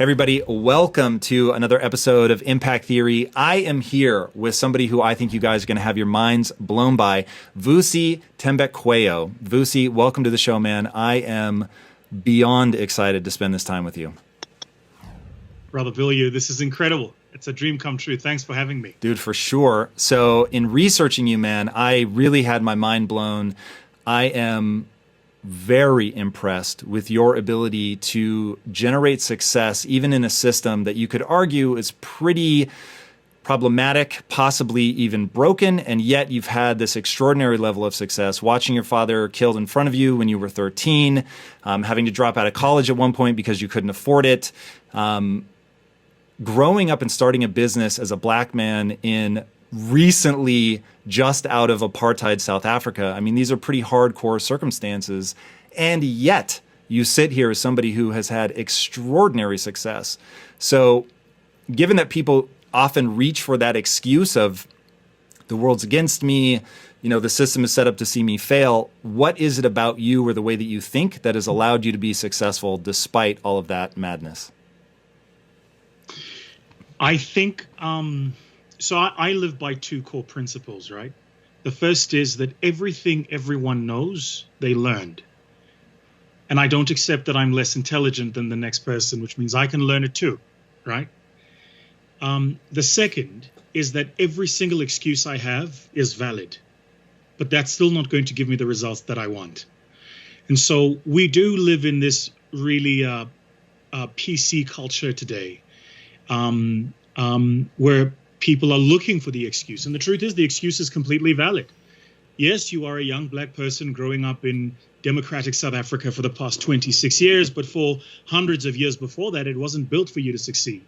Everybody, welcome to another episode of Impact Theory. I am here with somebody who I think you guys are going to have your minds blown by, Vusi Thembekwayo. Vusi, welcome to the show, man. I am beyond excited to spend this time with you. Brother Bilyeu, this is incredible. It's a dream come true. Thanks for having me. Dude, for sure. So in researching you, man, I really had my mind blown. I am very impressed with your ability to generate success, even in a system that you could argue is pretty problematic, possibly even broken, and yet you've had this extraordinary level of success, watching your father killed in front of you when you were 13, having to drop out of college at one point because you couldn't afford it, growing up and starting a business as a black man in recently just out of apartheid South Africa. I mean, these are pretty hardcore circumstances, and yet you sit here as somebody who has had extraordinary success. So given that people often reach for that excuse of the world's against me, you know, the system is set up to see me fail, what is it about you or the way that you think that has allowed you to be successful despite all of that I think, so I live by two core principles, right? The first is that everything everyone knows, they learned. And I don't accept that I'm less intelligent than the next person, which means I can learn it too, right? The second is that every single excuse I have is valid, but that's still not going to give me the results that I want. And so we do live in this really PC culture today, where people are looking for the excuse. And the truth is, the excuse is completely valid. Yes, you are a young black person growing up in democratic South Africa for the past 26 years, but for hundreds of years before that, it wasn't built for you to succeed,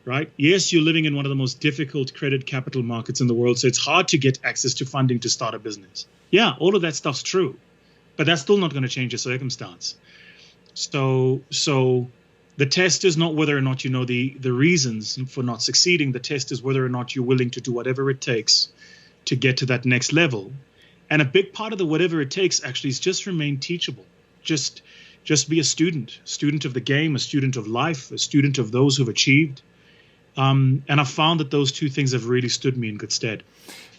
right? Yes, you're living in one of the most difficult credit capital markets in the world, so it's hard to get access to funding to start a business. Yeah, all of that stuff's true, but that's still not going to change your circumstance. So the test is not whether or not you know the reasons for not succeeding. The test is whether or not you're willing to do whatever it takes to get to that next level. And a big part of the whatever it takes actually is just remain teachable. Just be a student of the game, a student of life, a student of those who've achieved. And I've found that those two things have really stood me in good stead.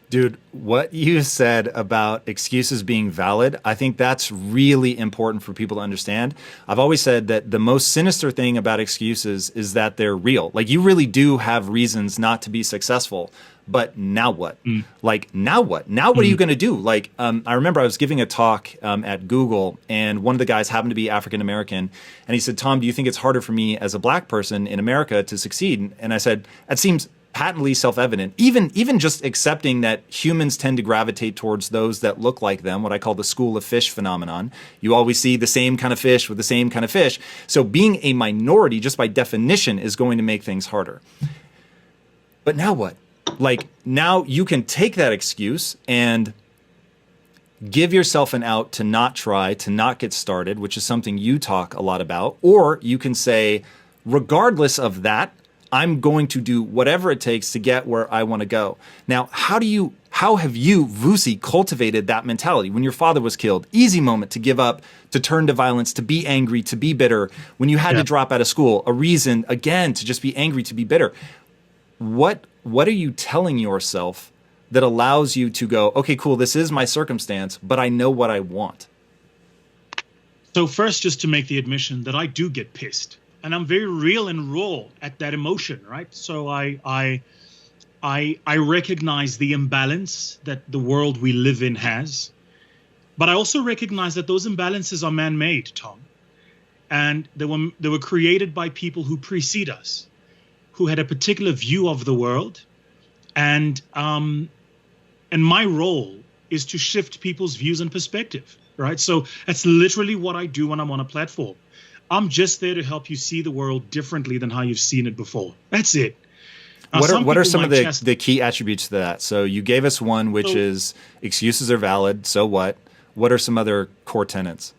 Dude, what you said about excuses being valid, I think that's really important for people to understand. I've always said that the most sinister thing about excuses is that they're real. Like, you really do have reasons not to be successful, but now what? Like, now what? Now what are you going to do? Like, I remember I was giving a talk at Google, and one of the guys happened to be African-American, and he said, "Tom, do you think it's harder for me as a black person in America to succeed?" And I said, "That seems patently self-evident, even just accepting that humans tend to gravitate towards those that look like them, what I call the school of fish phenomenon. You always see the same kind of fish with the same kind of fish. So being a minority, just by definition, is going to make things harder." But now what? Like, now you can take that excuse and give yourself an out to not try, to not get started, which is something you talk a lot about. Or you can say, regardless of that, I'm going to do whatever it takes to get where I want to go. Now, how have you, Vusi, cultivated that mentality? When your father was killed, easy moment to give up, to turn to violence, to be angry, to be bitter. When you had to drop out of school, a reason, again, to just be angry, to be bitter. What are you telling yourself that allows you to go, okay, cool, this is my circumstance, but I know what I want? So first, just to make the admission that I do get pissed. And I'm very real and raw at that emotion, right? So I recognize the imbalance that the world we live in has, but I also recognize that those imbalances are man-made, Tom, and they were created by people who precede us, who had a particular view of the world, and my role is to shift people's views and perspective, right? So that's literally what I do when I'm on a platform. I'm just there to help you see the world differently than how you've seen it before. That's it. Now, what are some of the key attributes to that? So you gave us one, which is excuses are valid. So what? What are some other core tenets?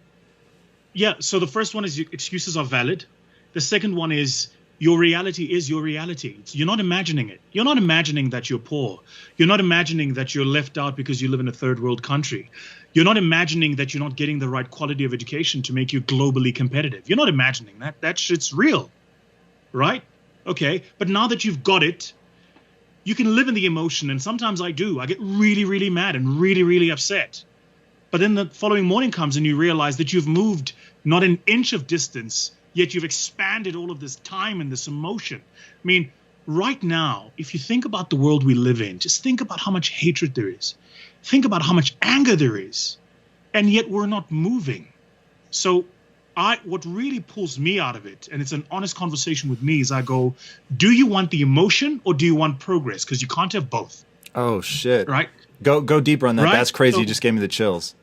Yeah. So the first one is excuses are valid. The second one is your reality is your reality. You're not imagining it. You're not imagining that you're poor. You're not imagining that you're left out because you live in a third world country. You're not imagining that you're not getting the right quality of education to make you globally competitive. You're not imagining that. That shit's real. right? Okay, but now that you've got it, you can live in the emotion, and sometimes I do. I get really, really mad and really, really upset. But then the following morning comes and you realize that you've moved not an inch of distance, yet you've expanded all of this time and this emotion. I mean, right now, if you think about the world we live in, just think about how much hatred there is. Think about how much anger there is. And yet we're not moving. So what really pulls me out of it, and it's an honest conversation with me, is I go, do you want the emotion or do you want progress? Because you can't have both. Oh, shit. Right? Go deeper on that. Right? That's crazy. So, you just gave me the chills.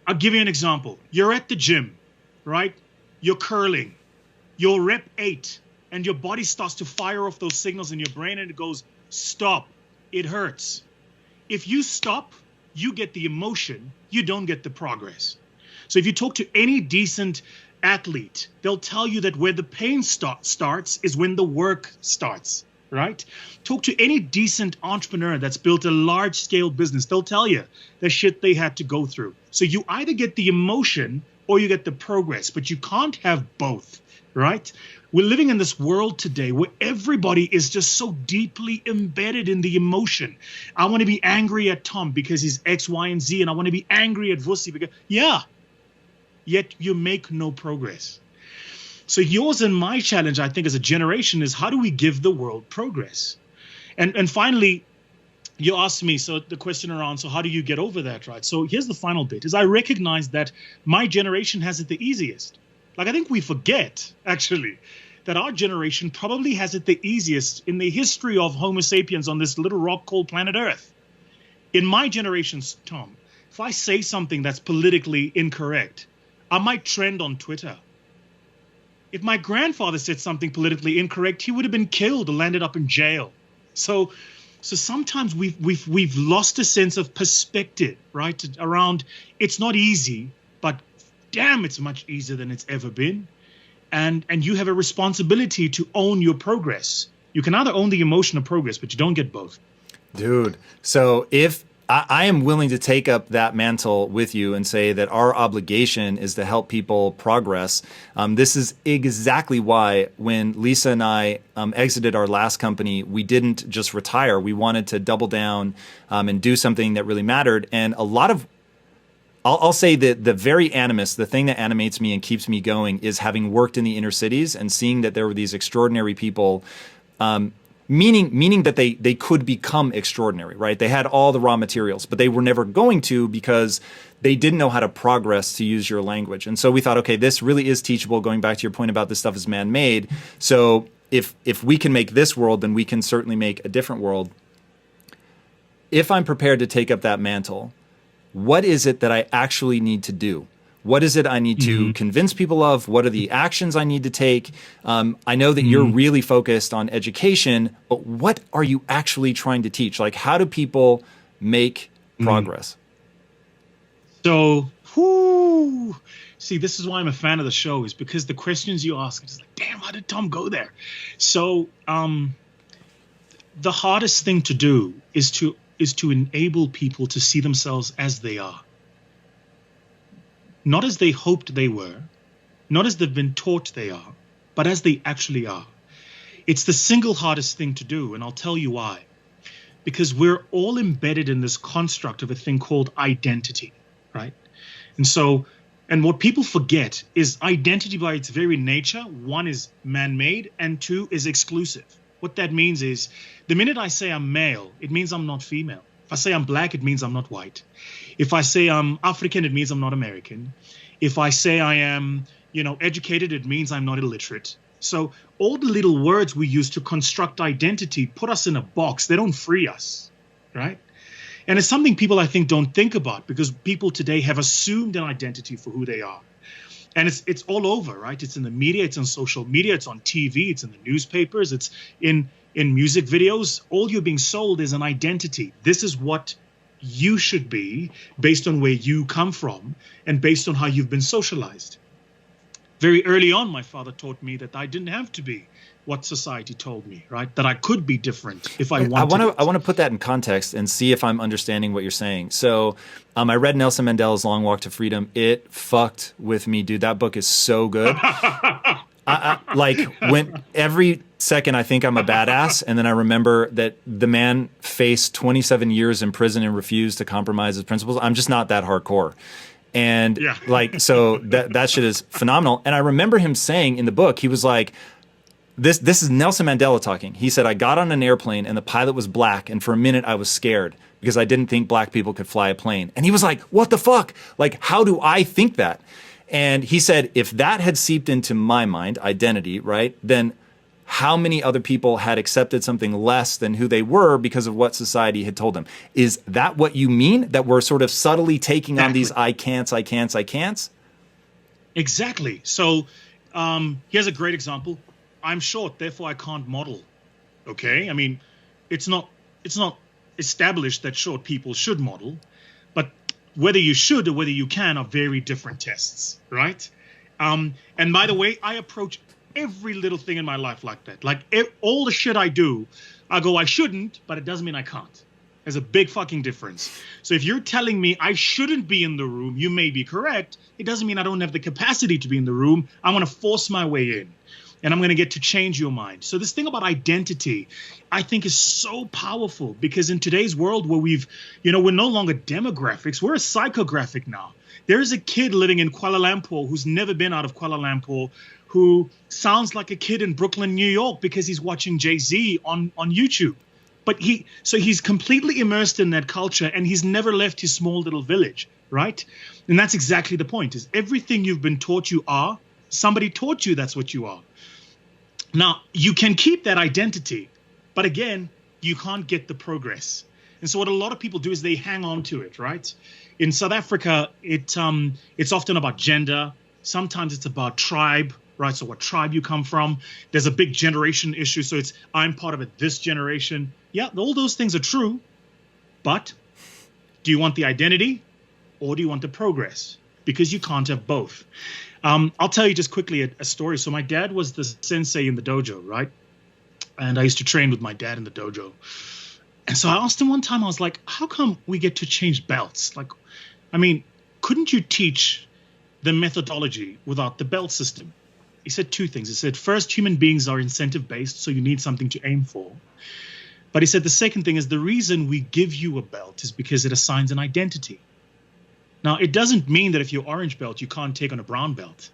I'll give you an example. You're at the gym, right? You're curling. You're rep 8, and your body starts to fire off those signals in your brain, and it goes, stop. It hurts. If you stop, you get the emotion. You don't get the progress. So if you talk to any decent athlete, they'll tell you that where the pain starts is when the work starts, right? Talk to any decent entrepreneur that's built a large-scale business. They'll tell you the shit they had to go through. So you either get the emotion or you get the progress, but you can't have both, right? We're living in this world today where everybody is just so deeply embedded in the emotion. I want to be angry at Tom because he's X, Y, and Z, and I want to be angry at Vusi because, yeah, yet you make no progress. So yours and my challenge, I think, as a generation is how do we give the world progress? And finally, you asked me, so the question around, so how do you get over that, right? So here's the final bit, is I recognize that my generation has it the easiest. Like, I think we forget, actually, that our generation probably has it the easiest in the history of Homo sapiens on this little rock called planet Earth. In my generation, Tom, if I say something that's politically incorrect, I might trend on Twitter. If my grandfather said something politically incorrect, he would have been killed or landed up in jail. So sometimes we've lost a sense of perspective, right? Around it's not easy, but damn, it's much easier than it's ever been. And you have a responsibility to own your progress. You can either own the emotion or progress, but you don't get both. Dude, so if I am willing to take up that mantle with you and say that our obligation is to help people progress. This is exactly why when Lisa and I exited our last company, we didn't just retire. We wanted to double down and do something that really mattered. And a lot of, I'll say that the very animus, the thing that animates me and keeps me going is having worked in the inner cities and seeing that there were these extraordinary people, meaning that they could become extraordinary, right? They had all the raw materials, but they were never going to because they didn't know how to progress, to use your language. And so we thought, okay, this really is teachable, going back to your point about this stuff is man-made. So if we can make this world, then we can certainly make a different world. If I'm prepared to take up that mantle, what is it that I actually need to do? What is it I need to convince people of? What are the actions I need to take? I know that you're really focused on education, but what are you actually trying to teach? Like, how do people make progress? So, see, this is why I'm a fan of the show, is because the questions you ask, it's like, damn, how did Tom go there? So, the hardest thing to do is to enable people to see themselves as they are. Not as they hoped they were, not as they've been taught they are, but as they actually are. It's the single hardest thing to do, and I'll tell you why. Because we're all embedded in this construct of a thing called identity, right? And what people forget is identity by its very nature, one is man-made, and two is exclusive. What that means is the minute I say I'm male, it means I'm not female. If I say I'm black, it means I'm not white. If I say I'm African, it means I'm not American. If I say I am, educated, it means I'm not illiterate. So all the little words we use to construct identity put us in a box. They don't free us, right? And it's something people, I think, don't think about because people today have assumed an identity for who they are. And it's all over, right? It's in the media, it's on social media, it's on TV, it's in the newspapers, it's in music videos. All you're being sold is an identity. This is what you should be based on where you come from and based on how you've been socialized. Very early on, my father taught me that I didn't have to be what society told me, right? That I could be different if I wanted. I want to put that in context and see if I'm understanding what you're saying. So I read Nelson Mandela's Long Walk to Freedom. It fucked with me, dude. That book is so good. Like when every second I think I'm a badass, and then I remember that the man faced 27 years in prison and refused to compromise his principles. I'm just not that hardcore. And Yeah. like, so that shit is phenomenal. And I remember him saying in the book, he was like, this is Nelson Mandela talking. He said, I got on an airplane and the pilot was black. And for a minute I was scared because I didn't think black people could fly a plane. And he was like, what the fuck? Like, how do I think that? And he said, if that had seeped into my mind, identity, right, then how many other people had accepted something less than who they were because of what society had told them? Is that what you mean? That we're sort of subtly taking on these I can'ts, I can'ts, I can'ts? Exactly. So here's a great example. I'm short, therefore I can't model. Okay? I mean, it's not established that short people should model, but whether you should or whether you can are very different tests, right? And by the way, I approach every little thing in my life like that. Like all the shit I do, I go, I shouldn't, but it doesn't mean I can't. There's a big fucking difference. So if you're telling me I shouldn't be in the room, you may be correct. It doesn't mean I don't have the capacity to be in the room. I want to force my way in. And I'm going to get to change your mind. So this thing about identity, I think is so powerful because in today's world where we're no longer demographics, we're a psychographic now. There is a kid living in Kuala Lumpur who's never been out of Kuala Lumpur who sounds like a kid in Brooklyn, New York because he's watching Jay-Z on YouTube. But he's completely immersed in that culture and he's never left his small little village, right? And that's exactly the point, is everything you've been taught you are, somebody taught you that's what you are. Now, you can keep that identity, but again, you can't get the progress. And so what a lot of people do is they hang on to it, right? In South Africa, it's often about gender. Sometimes it's about tribe, right? So what tribe you come from. There's a big generation issue. So it's, I'm part of this generation. Yeah, all those things are true. But do you want the identity or do you want the progress? Because you can't have both. I'll tell you just quickly a story. So my dad was the sensei in the dojo, right? And I used to train with my dad in the dojo. And so I asked him one time, I was like, how come we get to change belts? Like, I mean, couldn't you teach the methodology without the belt system? He said two things. He said, first, human beings are incentive-based, so you need something to aim for. But he said the second thing is the reason we give you a belt is because it assigns an identity. Now, it doesn't mean that if you're orange belt, you can't take on a brown belt.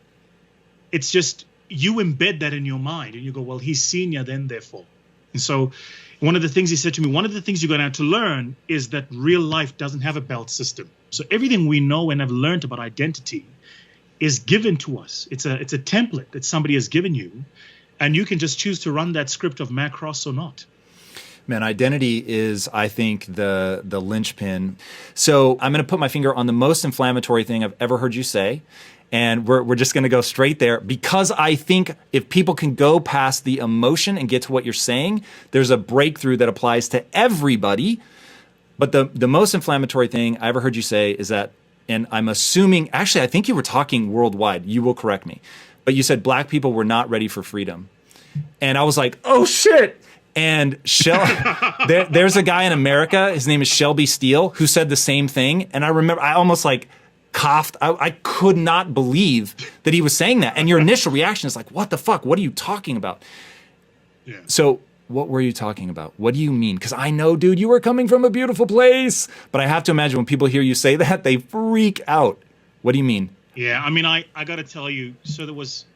It's just you embed that in your mind and you go, well, he's senior, then therefore. And so one of the things he said to me, one of the things you're going to have to learn is that real life doesn't have a belt system. So everything we know and have learned about identity is given to us. It's a template that somebody has given you, and you can just choose to run that script of Macross or not. Man, identity is, I think, the linchpin. So I'm going to put my finger on the most inflammatory thing I've ever heard you say. And we're just going to go straight there because I think if people can go past the emotion and get to what you're saying, there's a breakthrough that applies to everybody. But the most inflammatory thing I ever heard you say is that, and I'm assuming, actually, I think you were talking worldwide. You will correct me. But you said black people were not ready for freedom. And I was like, oh, shit. And there's a guy in America, his name is Shelby Steele, who said the same thing. And I remember I almost like coughed. I could not believe that he was saying that. And your initial reaction is like, what the fuck? What are you talking about? Yeah. So what were you talking about? What do you mean? Because I know, dude, you were coming from a beautiful place. But I have to imagine when people hear you say that, they freak out. What do you mean? Yeah, I mean, I got to tell you, so that was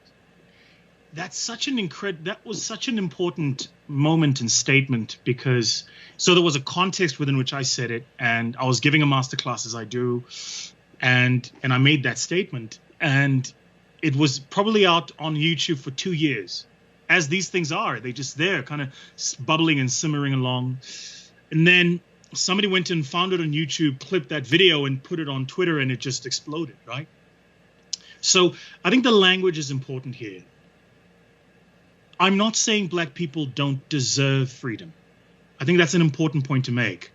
such an important moment and statement because so there was a context within which I said it, and I was giving a masterclass as I do, and I made that statement, and it was probably out on YouTube for 2 years, as these things are. They just there, kind of bubbling and simmering along, and then somebody went and found it on YouTube, clipped that video, and put it on Twitter, and it just exploded, right? So I think the language is important here. I'm not saying black people don't deserve freedom. I think that's an important point to make.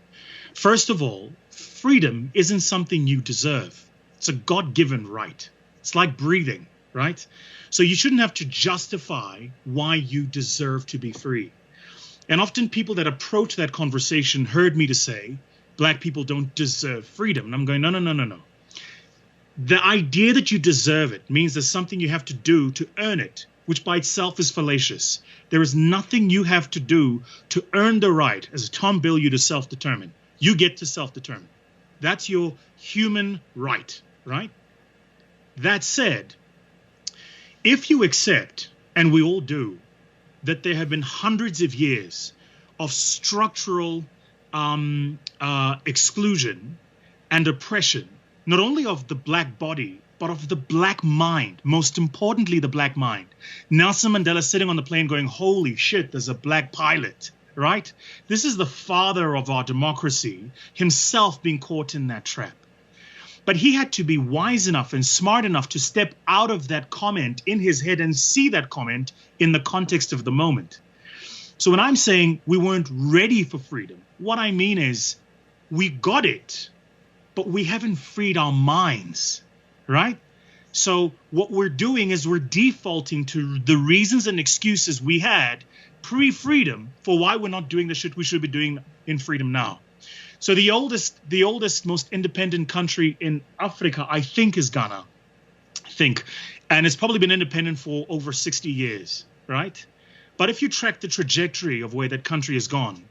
First of all, freedom isn't something you deserve. It's a God-given right. It's like breathing, right? So you shouldn't have to justify why you deserve to be free. And often people that approach that conversation heard me to say, black people don't deserve freedom. And I'm going, no. The idea that you deserve it means there's something you have to do to earn it. which by itself is fallacious. There is nothing you have to do to earn the right, as Tom Bilyeu, to self-determine. You get to self-determine. That's your human right, right? That said, if you accept, and we all do, that there have been hundreds of years of structural exclusion and oppression, not only of the black body, but of the black mind, most importantly, the black mind. Nelson Mandela sitting on the plane going, holy shit, there's a black pilot, right? This is the father of our democracy, himself being caught in that trap. But he had to be wise enough and smart enough to step out of that comment in his head and see that comment in the context of the moment. So when I'm saying we weren't ready for freedom, what I mean is we got it, but we haven't freed our minds, right? So what we're doing is we're defaulting to the reasons and excuses we had pre-freedom for why we're not doing the shit we should be doing in freedom now. So the oldest, most independent country in Africa, I think, is Ghana. And it's probably been independent for over 60 years, right? But if you track the trajectory of where that country has gone,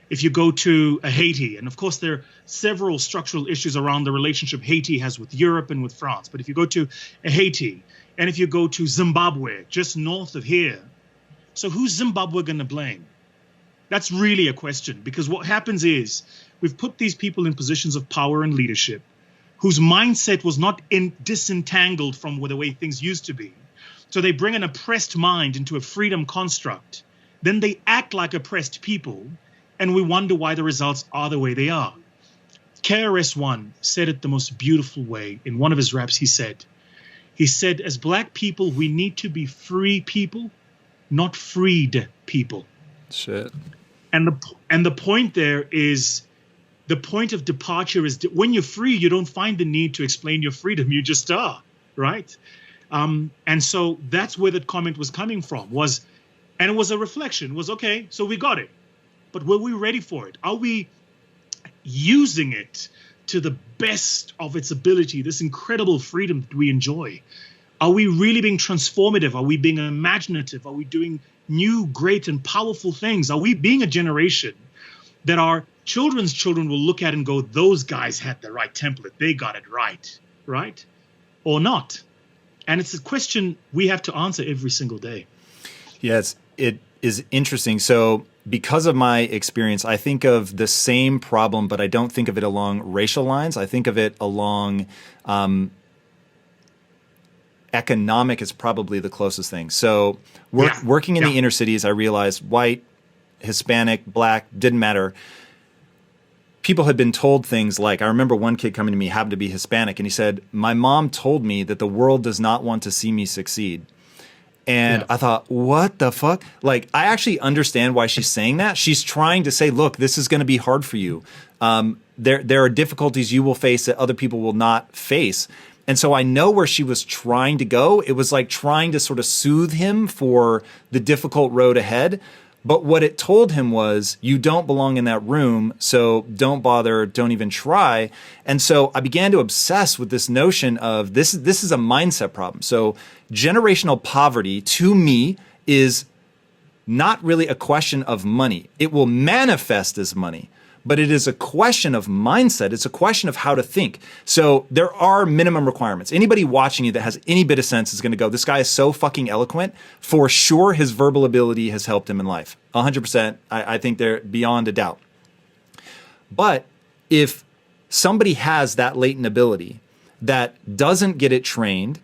if you go to Haiti, and of course there are several structural issues around the relationship Haiti has with Europe and with France, but if you go to Haiti, and if you go to Zimbabwe, just north of here, so who's Zimbabwe going to blame? That's really a question, because what happens is we've put these people in positions of power and leadership whose mindset was not disentangled from the way things used to be. So they bring an oppressed mind into a freedom construct. Then they act like oppressed people, and we wonder why the results are the way they are. KRS-One said it the most beautiful way. In one of his raps, he said, as black people, we need to be free people, not freed people. Shit. And the point there is, the point of departure is when you're free, you don't find the need to explain your freedom. You just are, right? And so that's where that comment was coming from, and it was a reflection, okay, so we got it. But were we ready for it? Are we using it to the best of its ability, this incredible freedom that we enjoy? Are we really being transformative? Are we being imaginative? Are we doing new, great, and powerful things? Are we being a generation that our children's children will look at and go, those guys had the right template. They got it right? Or not? And it's a question we have to answer every single day. Yes, it is interesting. So because of my experience, I think of the same problem, but I don't think of it along racial lines. I think of it along economic is probably the closest thing. So working in the inner cities, I realized white, Hispanic, black, didn't matter. People had been told things like, I remember one kid coming to me, happened to be Hispanic, and he said, my mom told me that the world does not want to see me succeed. And I thought, what the fuck? Like, I actually understand why she's saying that. She's trying to say, look, this is going to be hard for you. There are difficulties you will face that other people will not face. And so I know where she was trying to go. It was like trying to sort of soothe him for the difficult road ahead. But what it told him was, you don't belong in that room, so don't bother, don't even try. And so I began to obsess with this notion of this is a mindset problem. So generational poverty, to me, is not really a question of money. It will manifest as money, but it is a question of mindset. It's a question of how to think. So there are minimum requirements. Anybody watching you that has any bit of sense is going to go, this guy is so fucking eloquent. For sure, his verbal ability has helped him in life. 100%. I think they're beyond a doubt. But if somebody has that latent ability that doesn't get it trained,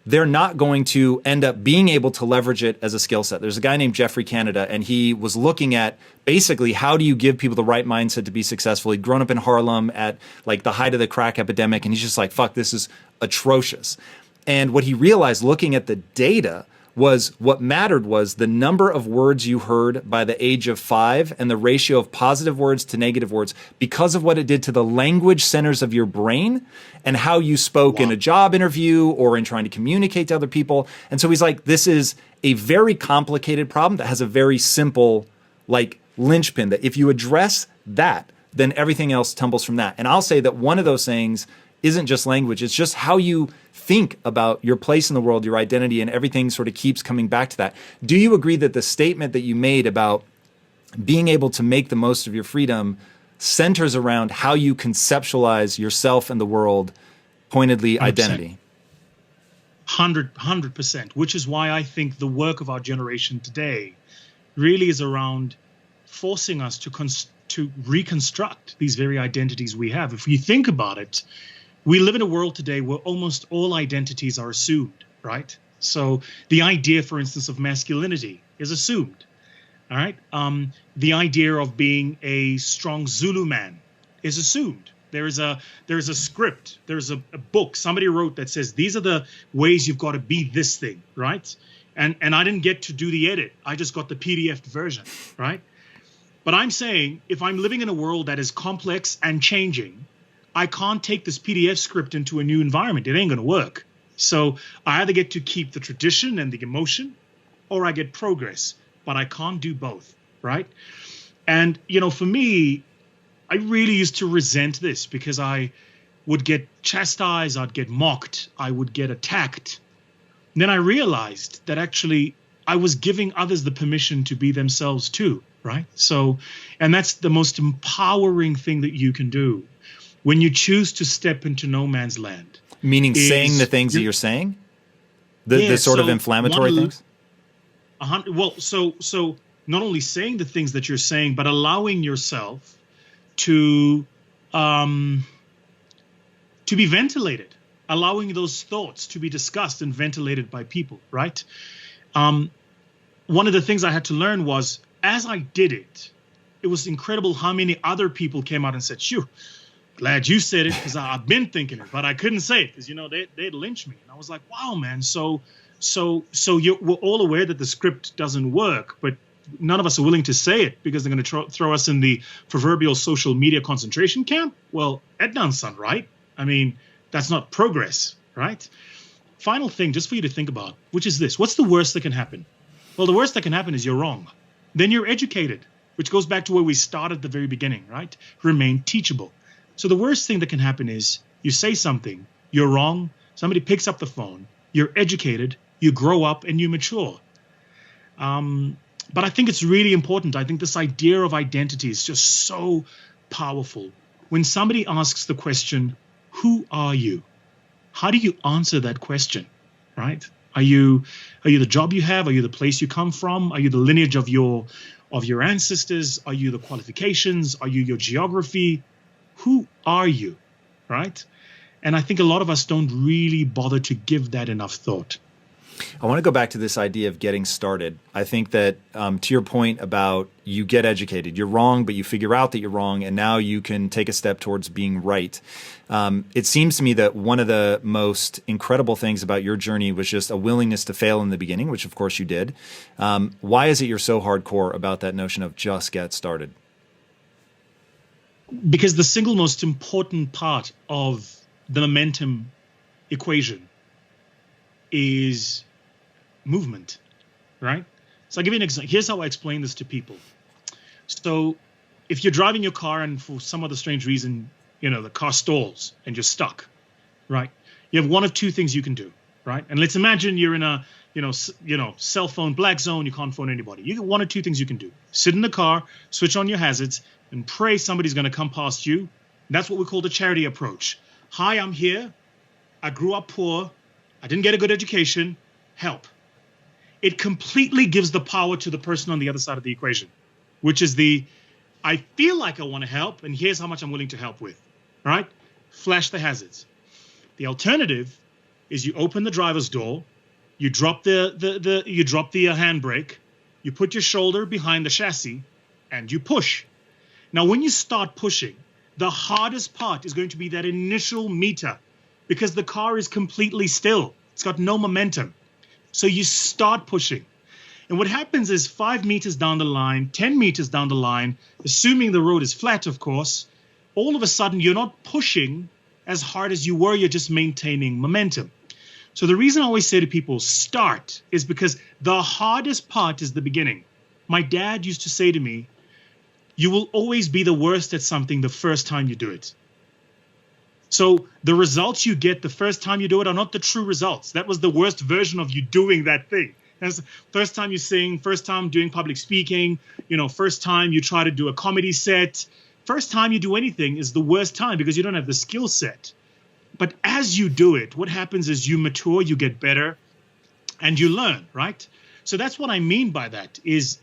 they're not going to end up being able to leverage it as a skill set. There's a guy named Jeffrey Canada, and he was looking at basically how do you give people the right mindset to be successful. He'd grown up in Harlem at like the height of the crack epidemic, and he's just like, fuck, this is atrocious. And what he realized looking at the data was what mattered was the number of words you heard by the age of 5 and the ratio of positive words to negative words because of what it did to the language centers of your brain and how you spoke in a job interview or in trying to communicate to other people. And so he's like, this is a very complicated problem that has a very simple like linchpin that if you address that, then everything else tumbles from that. And I'll say that one of those things isn't just language. It's just how you think about your place in the world, your identity, and everything sort of keeps coming back to that. Do you agree that the statement that you made about being able to make the most of your freedom centers around how you conceptualize yourself and the world, pointedly 100%. identity? 100%, which is why I think the work of our generation today really is around forcing us to reconstruct these very identities we have. If you think about it, we live in a world today where almost all identities are assumed, right? So the idea, for instance, of masculinity is assumed, all right? The idea of being a strong Zulu man is assumed. There's a script, there's a book somebody wrote that says these are the ways you've got to be this thing, right? And I didn't get to do the edit. I just got the PDF version, right? But I'm saying if I'm living in a world that is complex and changing, I can't take this PDF script into a new environment. It ain't going to work. So I either get to keep the tradition and the emotion, or I get progress, but I can't do both, right? And, for me, I really used to resent this because I would get chastised, I'd get mocked, I would get attacked. And then I realized that actually I was giving others the permission to be themselves too, right? So, and that's the most empowering thing that you can do when you choose to step into no man's land. Meaning saying the things that you're saying? The sort of inflammatory things? So not only saying the things that you're saying, but allowing yourself to be ventilated, allowing those thoughts to be discussed and ventilated by people, right? One of the things I had to learn was, as I did it, it was incredible how many other people came out and said, "Shoo, glad you said it, because I've been thinking it, but I couldn't say it because they'd lynch me." And I was like, "Wow, man! So we're all aware that the script doesn't work, but none of us are willing to say it because they're going to throw us in the proverbial social media concentration camp." Well, that doesn't sound right. I mean, that's not progress, right? Final thing, just for you to think about, which is this: what's the worst that can happen? Well, the worst that can happen is you're wrong. Then you're educated, which goes back to where we started at the very beginning, right? Remain teachable. So the worst thing that can happen is you say something, you're wrong, somebody picks up the phone, you're educated, you grow up and you mature. But I think it's really important. I think this idea of identity is just so powerful. When somebody asks the question, who are you? How do you answer that question, right? Are you the job you have? Are you the place you come from? Are you the lineage of your ancestors? Are you the qualifications? Are you your geography? Who are you, right? And I think a lot of us don't really bother to give that enough thought. I want to go back to this idea of getting started. I think that to your point about you get educated, you're wrong, but you figure out that you're wrong, and now you can take a step towards being right. It seems to me that one of the most incredible things about your journey was just a willingness to fail in the beginning, which of course you did. Why is it you're so hardcore about that notion of just get started? Because the single most important part of the momentum equation is movement, right? So I'll give you an example. Here's how I explain this to people. So if you're driving your car and for some other strange reason, the car stalls and you're stuck, right? You have one of two things you can do, right? And let's imagine you're in a, cell phone black zone. You can't phone anybody. You get one or two things you can do. Sit in the car, switch on your hazards, and pray somebody's going to come past you. That's what we call the charity approach. Hi, I'm here. I grew up poor. I didn't get a good education. Help. It completely gives the power to the person on the other side of the equation, which is I feel like I want to help, and here's how much I'm willing to help with. All right? Flash the hazards. The alternative is you open the driver's door, you drop the handbrake, you put your shoulder behind the chassis, and you push. Now, when you start pushing, the hardest part is going to be that initial meter, because the car is completely still. It's got no momentum. So you start pushing. And what happens is 5 meters down the line, 10 meters down the line, assuming the road is flat, of course, all of a sudden you're not pushing as hard as you were. You're just maintaining momentum. So the reason I always say to people, start, is because the hardest part is the beginning. My dad used to say to me, you will always be the worst at something the first time you do it. So the results you get the first time you do it are not the true results. That was the worst version of you doing that thing. That's the first time you sing, first time doing public speaking, first time you try to do a comedy set, first time you do anything is the worst time because you don't have the skill set. But as you do it, what happens is you mature, you get better, and you learn, right? So that's what I mean by that is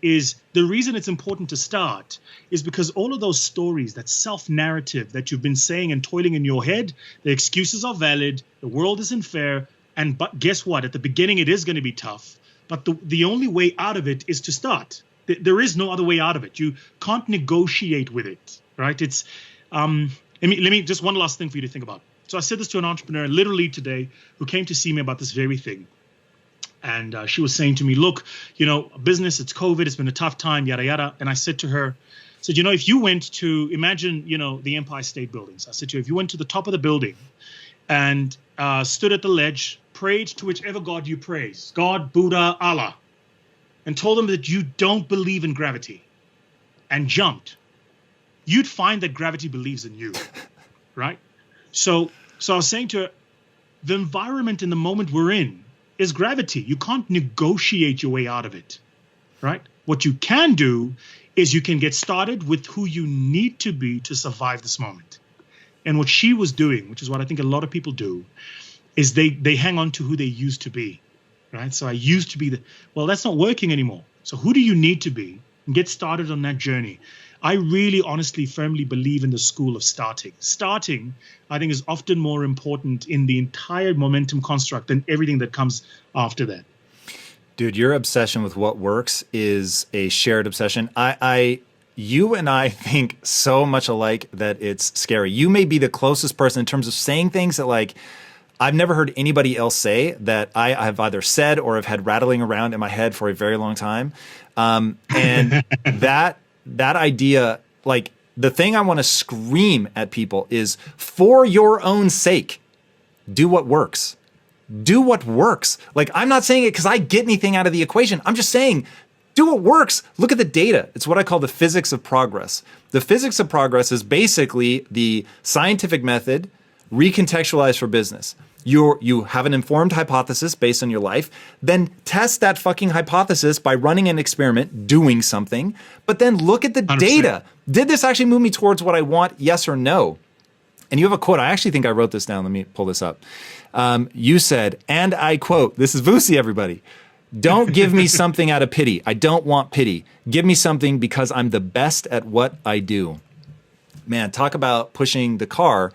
the reason it's important to start is because all of those stories, that self-narrative that you've been saying and toiling in your head, the excuses are valid, the world isn't fair, but guess what? At the beginning, it is going to be tough. But the only way out of it is to start. There is no other way out of it. You can't negotiate with it, right? It's let me just one last thing for you to think about. So I said this to an entrepreneur literally today who came to see me about this very thing. And she was saying to me, look, business, it's COVID, it's been a tough time, yada, yada. And I said to her, if you went to, imagine, the Empire State Buildings. I said to her, if you went to the top of the building and stood at the ledge, prayed to whichever God you praise, God, Buddha, Allah, and told them that you don't believe in gravity and jumped, you'd find that gravity believes in you, right? So I was saying to her, the environment in the moment we're in is gravity. You can't negotiate your way out of it, right? What you can do is you can get started with who you need to be to survive this moment. And what she was doing, which is what I think a lot of people do, is they hang on to who they used to be, right? So I used to be well, that's not working anymore. So who do you need to be? And get started on that journey. I really, honestly, firmly believe in the school of starting. Starting, I think, is often more important in the entire momentum construct than everything that comes after that. Dude, your obsession with what works is a shared obsession. You and I think so much alike that it's scary. You may be the closest person in terms of saying things that I've never heard anybody else say that I have either said or have had rattling around in my head for a very long time. And that idea, the thing I want to scream at people is, for your own sake, do what works. Do what works. I'm not saying it because I get anything out of the equation. I'm just saying, do what works. Look at the data. It's what I call the physics of progress. The physics of progress is basically the scientific method recontextualized for business. You have an informed hypothesis based on your life, then test that fucking hypothesis by running an experiment, doing something, but then look at the 100%. Data. Did this actually move me towards what I want? Yes or no? And you have a quote. I actually think I wrote this down. Let me pull this up. You said, and I quote, this is Vusi, everybody. Don't give me something out of pity. I don't want pity. Give me something because I'm the best at what I do. Man, talk about pushing the car.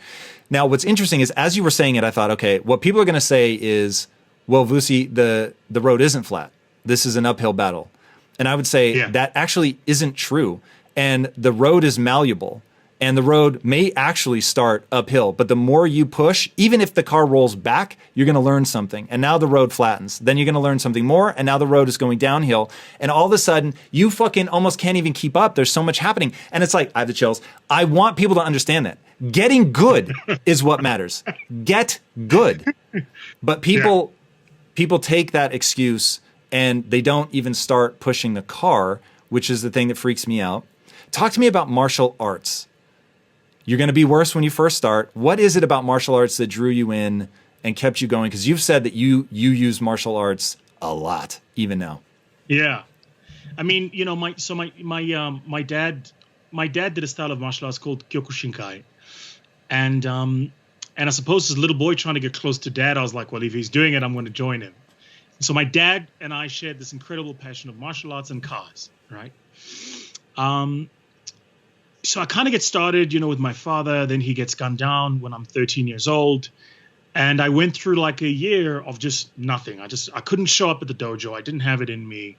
Now, what's interesting is, as you were saying it, I thought, okay, what people are going to say is, well, Vusi, the road isn't flat. This is an uphill battle. And I would say that actually isn't true. And the road is malleable. And the road may actually start uphill. But the more you push, even if the car rolls back, you're going to learn something. And now the road flattens. Then you're going to learn something more. And now the road is going downhill. And all of a sudden, you fucking almost can't even keep up. There's so much happening. And it's I have the chills. I want people to understand that. Getting good is what matters. Get good. But people take that excuse and they don't even start pushing the car, which is the thing that freaks me out. Talk to me about martial arts. You're going to be worse when you first start. What is it about martial arts that drew you in and kept you going? Because you've said that you use martial arts a lot, even now. Yeah. I mean, my dad did a style of martial arts called Kyokushinkai. And I suppose as a little boy trying to get close to dad, I was like, well, if he's doing it, I'm going to join him. So my dad and I shared this incredible passion of martial arts and cars, right? So I kind of get started, with my father. Then he gets gunned down when I'm 13 years old. And I went through a year of just nothing. I couldn't show up at the dojo. I didn't have it in me.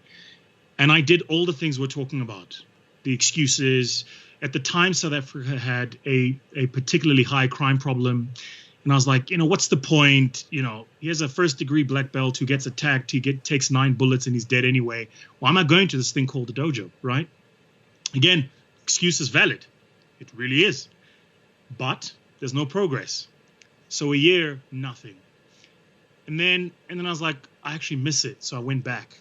And I did all the things we're talking about. The excuses. At the time, South Africa had a particularly high crime problem. And I was like, what's the point? He has a first-degree black belt who gets attacked. He takes 9 bullets and he's dead anyway. Why am I going to this thing called the dojo, right? Again, excuse is valid. It really is. But there's no progress. So a year, nothing. And then I was like, I actually miss it. So I went back.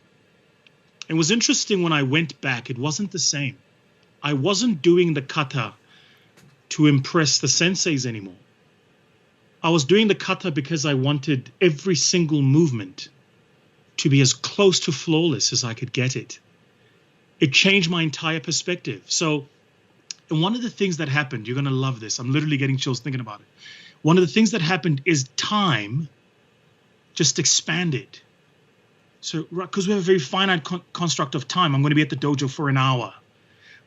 It was interesting when I went back, it wasn't the same. I wasn't doing the kata to impress the senseis anymore. I was doing the kata because I wanted every single movement to be as close to flawless as I could get it. It changed my entire perspective. So, and one of the things that happened, you're going to love this. I'm literally getting chills thinking about it. One of the things that happened is time just expanded. So, because we have a very finite construct of time, I'm going to be at the dojo for an hour.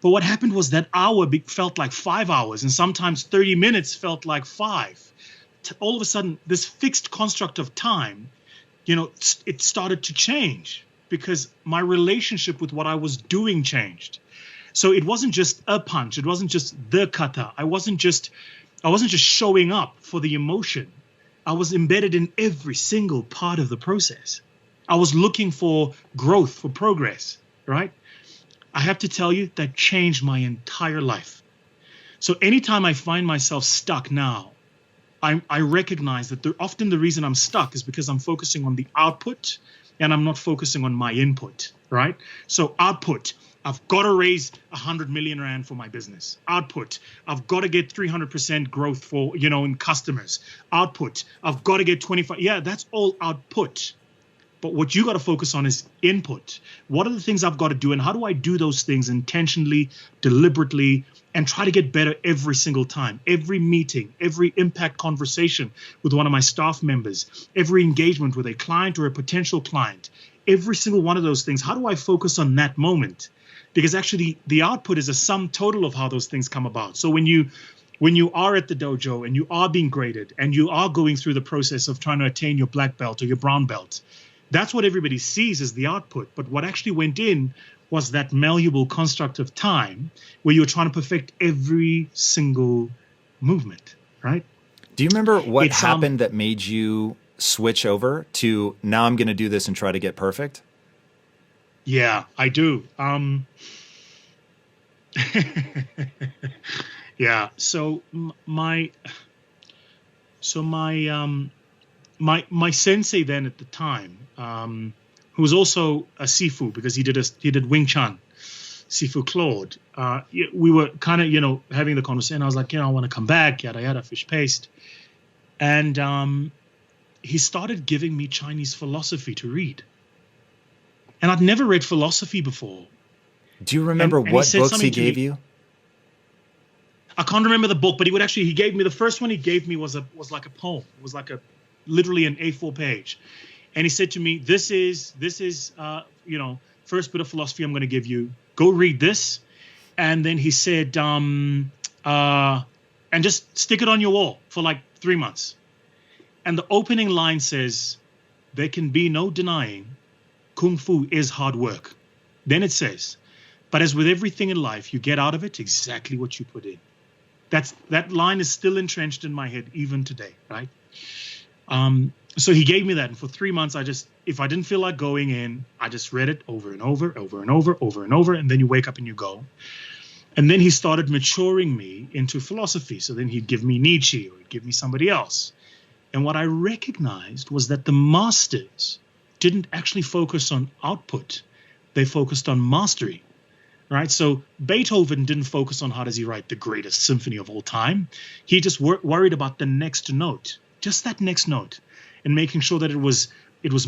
But what happened was that hour felt like 5 hours, and sometimes 30 minutes felt like 5. All of a sudden, this fixed construct of time, it started to change because my relationship with what I was doing changed. So it wasn't just a punch. It wasn't just the kata. I wasn't just showing up for the emotion. I was embedded in every single part of the process. I was looking for growth, for progress, right? I have to tell you, that changed my entire life. So anytime I find myself stuck now, I recognize that often the reason I'm stuck is because I'm focusing on the output and I'm not focusing on my input, right? So output, I've got to raise 100 million rand for my business. Output, I've got to get 300% growth for, in customers. Output, I've got to get 25. Yeah, that's all output. But what you got to focus on is input. What are the things I've got to do, and how do I do those things intentionally, deliberately, and try to get better every single time? Every meeting, every impact conversation with one of my staff members, every engagement with a client or a potential client, every single one of those things. How do I focus on that moment? Because actually the output is a sum total of how those things come about. So when you are at the dojo and you are being graded and you are going through the process of trying to attain your black belt or your brown belt, that's what everybody sees as the output. But what actually went in was that malleable construct of time where you're trying to perfect every single movement, right? Do you remember what happened that made you switch over to now I'm going to do this and try to get perfect? Yeah, I do. Yeah. So my sensei then at the time, who was also a Sifu because he did Wing Chun, Sifu Claude. We were kind of having the conversation. I was like, I want to come back, yada yada, fish paste, and he started giving me Chinese philosophy to read, and I'd never read philosophy before. Do you remember what books he gave you? I can't remember the book, but he gave me the first one he gave me was like a poem. It was like literally an A4 page. And he said to me, this is first bit of philosophy I'm going to give you. Go read this. And then he said, and just stick it on your wall for like 3 months. And the opening line says, there can be no denying Kung Fu is hard work. Then it says, but as with everything in life, you get out of it exactly what you put in. That line is still entrenched in my head even today, right? So he gave me that, and for 3 months, if I didn't feel like going in, I just read it over and over, and then you wake up and you go. And then he started maturing me into philosophy. So then he'd give me Nietzsche, or he'd give me somebody else. And what I recognized was that the masters didn't actually focus on output; they focused on mastery. Right. So Beethoven didn't focus on how does he write the greatest symphony of all time. He just worried about the next note, just that next note, and making sure that it was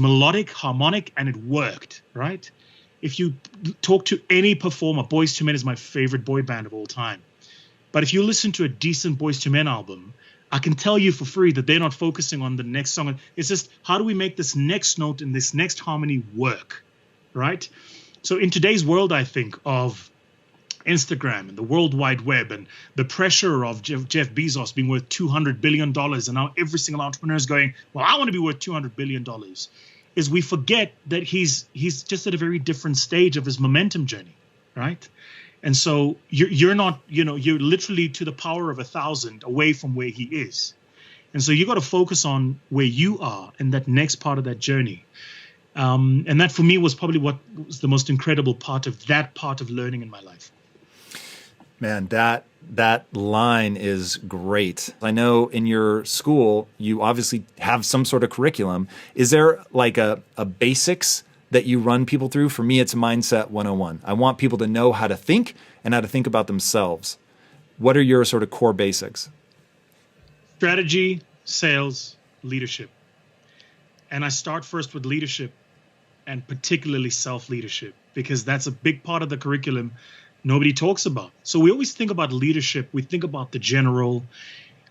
melodic, harmonic, and it worked. Right. If you talk to any performer, Boyz II Men is my favorite boy band of all time. But if you listen to a decent Boyz II Men album, I can tell you for free that they're not focusing on the next song. It's just how do we make this next note and this next harmony work? Right. So in today's world, I think of Instagram and the World Wide Web and the pressure of Jeff Bezos being worth $200 billion. And now every single entrepreneur is going, well, I want to be worth $200 billion. Is we forget that he's just at a very different stage of his momentum journey, right? And so you're not, you're literally to the power of 1,000 away from where he is. And so you got to focus on where you are in that next part of that journey. And that for me was probably what was the most incredible part of learning in my life. Man, that line is great. I know in your school, you obviously have some sort of curriculum. Is there like a basics that you run people through? For me, it's Mindset 101. I want people to know how to think and how to think about themselves. What are your sort of core basics? Strategy, sales, leadership. And I start first with leadership, and particularly self-leadership, because that's a big part of the curriculum nobody talks about. So we always think about leadership. We think about the general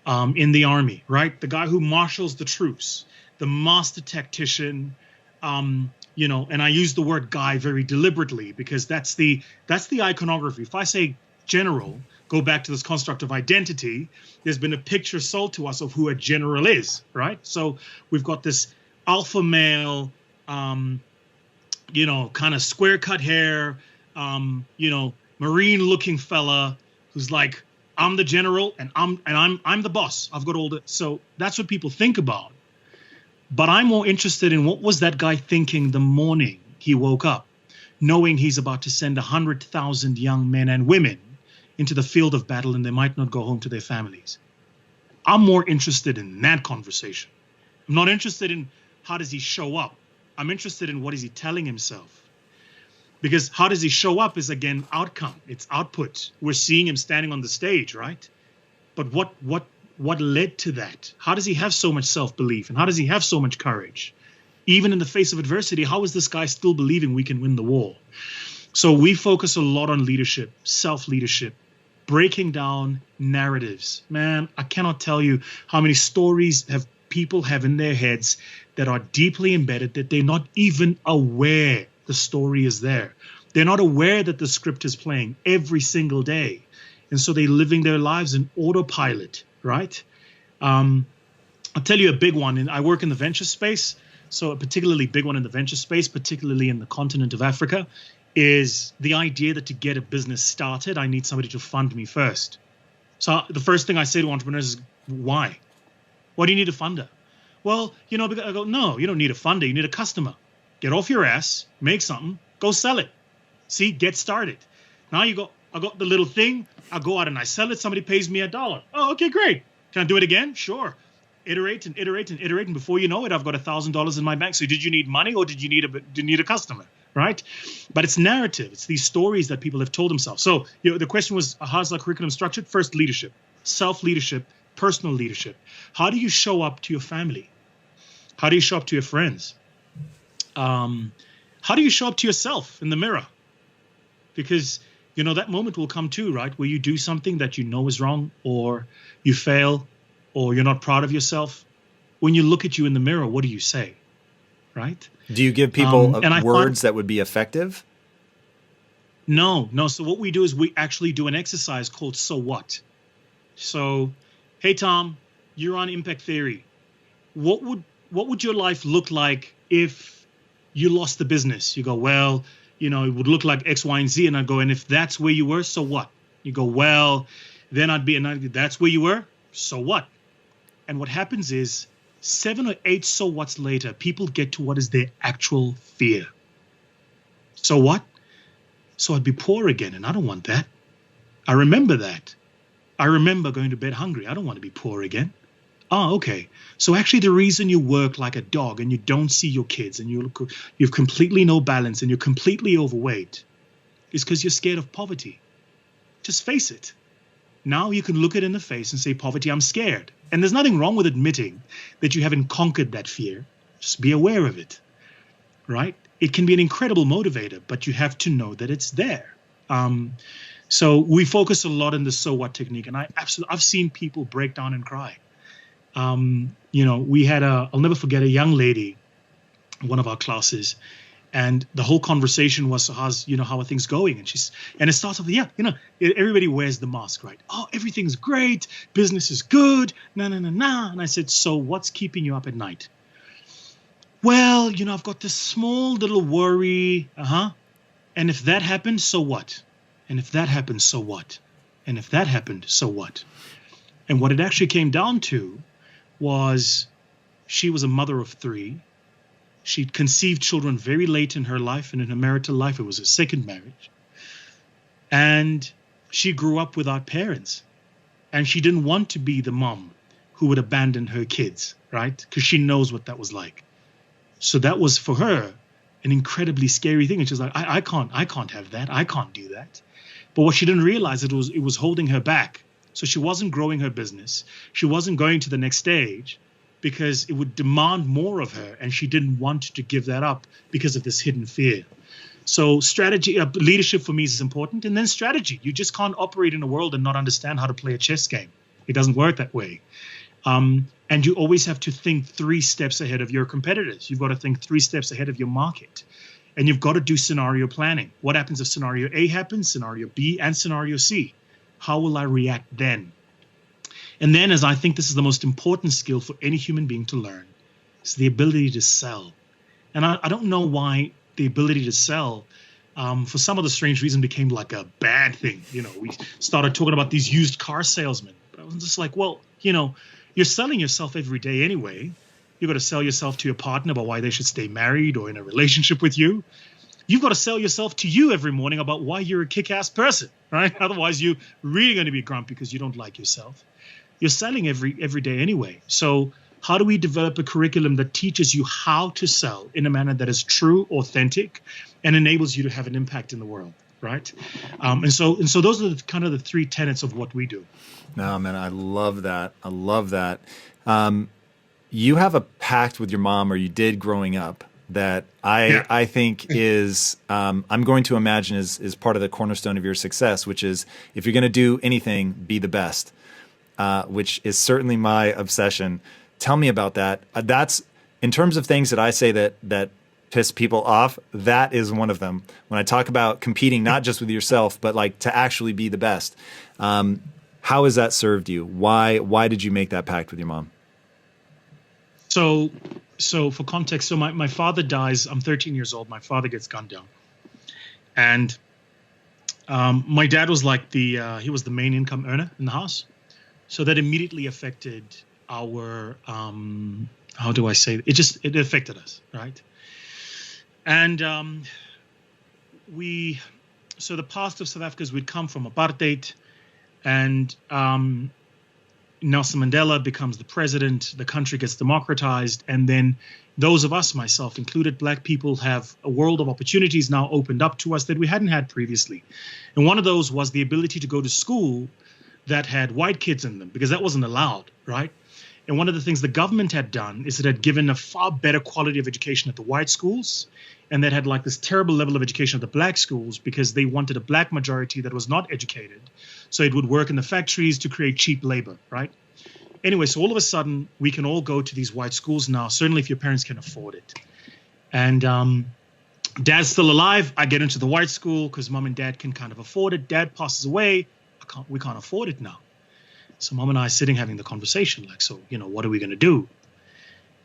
in the army, right? The guy who marshals the troops, the master tactician, and I use the word guy very deliberately because that's the iconography. If I say general, go back to this construct of identity, there's been a picture sold to us of who a general is, right? So we've got this alpha male, kind of square cut hair, marine looking fella who's like, I'm the general and I'm the boss. I've got all the, so that's what people think about. But I'm more interested in what was that guy thinking the morning he woke up, knowing he's about to send 100,000 young men and women into the field of battle and they might not go home to their families. I'm more interested in that conversation. I'm not interested in how does he show up. I'm interested in what is he telling himself. Because how does he show up is, again, outcome. It's output. We're seeing him standing on the stage, right? But what led to that? How does he have so much self-belief? And how does he have so much courage? Even in the face of adversity, how is this guy still believing we can win the war? So we focus a lot on leadership, self-leadership, breaking down narratives. Man, I cannot tell you how many stories people have in their heads that are deeply embedded that they're not even aware the story is there. They're not aware that the script is playing every single day. And so they're living their lives in autopilot, right? I'll tell you a big one. And I work in the venture space. So a particularly big one in the venture space, particularly in the continent of Africa, is the idea that to get a business started, I need somebody to fund me first. So the first thing I say to entrepreneurs is, why? Why do you need a funder? Well, because I go, no, you don't need a funder. You need a customer. Get off your ass, make something, go sell it. See, get started. Now you go, I got the little thing. I go out and I sell it. Somebody pays me $1. Oh, okay, great. Can I do it again? Sure. Iterate and iterate and iterate. And before you know it, I've got $1,000 in my bank. So did you need money or did you need a customer? Right? But it's narrative. It's these stories that people have told themselves. So the question was, how's our curriculum structured? First, leadership, self-leadership, personal leadership. How do you show up to your family? How do you show up to your friends? How do you show up to yourself in the mirror? Because, that moment will come too, right? Where you do something that you know is wrong, or you fail, or you're not proud of yourself. When you look at you in the mirror, what do you say? Right? Do you give people words that would be effective? No. So what we do is we actually do an exercise called So What? So, hey, Tom, you're on impact theory. What would your life look like if you lost the business? You go, well, it would look like X, Y, and Z. And I'd go, and if that's where you were, so what? You go, well, then that's where you were, so what? And what happens is 7 or 8 so what's later, people get to what is their actual fear. So what? So I'd be poor again, and I don't want that. I remember that. I remember going to bed hungry. I don't want to be poor again. Oh, okay. So actually the reason you work like a dog and you don't see your kids and you've completely no balance and you're completely overweight is because you're scared of poverty. Just face it. Now you can look it in the face and say, poverty, I'm scared. And there's nothing wrong with admitting that you haven't conquered that fear. Just be aware of it, right? It can be an incredible motivator, but you have to know that it's there. So we focus a lot on the so what technique. And I've seen people break down and cry. We had I'll never forget a young lady, one of our classes, and the whole conversation was, so how are things going? And it starts off with, everybody wears the mask, right? Oh, everything's great. Business is good. No. And I said, so what's keeping you up at night? Well, I've got this small little worry. And if that happened, so what? And if that happened, so what? And if that happened, so what? And what it actually came down to was she was a mother of 3. She'd conceived children very late in her life, and in her marital life, it was her second marriage. And she grew up without parents. And she didn't want to be the mom who would abandon her kids, right? Because she knows what that was like. So that was for her an incredibly scary thing. And she's like, I can't have that. I can't do that. But what she didn't realize, it was holding her back So she wasn't growing her business. She wasn't going to the next stage because it would demand more of her, and she didn't want to give that up because of this hidden fear. So strategy, leadership for me is important, and then strategy. You just can't operate in a world and not understand how to play a chess game. It doesn't work that way. And you always have to think 3 steps ahead of your competitors. You've got to think 3 steps ahead of your market. And you've got to do scenario planning. What happens if scenario A happens, scenario B, and scenario C? How will I react then? And then, as I think this is the most important skill for any human being to learn, is the ability to sell. And I don't know why the ability to sell, for some of the strange reason, became like a bad thing. We started talking about these used car salesmen. I was just like, well, you're selling yourself every day anyway. You've got to sell yourself to your partner about why they should stay married or in a relationship with you. You've got to sell yourself to you every morning about why you're a kick-ass person, right? Otherwise, you're really going to be grumpy because you don't like yourself. You're selling every day anyway. So how do we develop a curriculum that teaches you how to sell in a manner that is true, authentic, and enables you to have an impact in the world, right? And so those are kind of the 3 tenets of what we do. No, man, I love that. I love that. You have a pact with your mom, or you did growing up, that I think is, I'm going to imagine is part of the cornerstone of your success, which is if you're going to do anything, be the best, which is certainly my obsession. Tell me about that. That's in terms of things that I say that piss people off. That is one of them. When I talk about competing, not just with yourself, but like to actually be the best. How has that served you? Why did you make that pact with your mom? So for context, my father dies. I'm 13 years old. My father gets gunned down. And my dad was like he was the main income earner in the house. So that immediately affected our, how do I say it? It affected us, right? And so the past of South Africa is we'd come from apartheid, and Nelson Mandela becomes the president, the country gets democratized, and then those of us, myself included, Black people, have a world of opportunities now opened up to us that we hadn't had previously. And one of those was the ability to go to school that had white kids in them, because that wasn't allowed, right? And one of the things the government had done is it had given a far better quality of education at the white schools, and that had like this terrible level of education at the Black schools because they wanted a Black majority that was not educated. So it would work in the factories to create cheap labor, right? Anyway, so all of a sudden, we can all go to these white schools now, certainly if your parents can afford it. And Dad's still alive. I get into the white school because Mom and Dad can kind of afford it. Dad passes away. We can't afford it now. So Mom and I are sitting having the conversation, like, so, what are we going to do?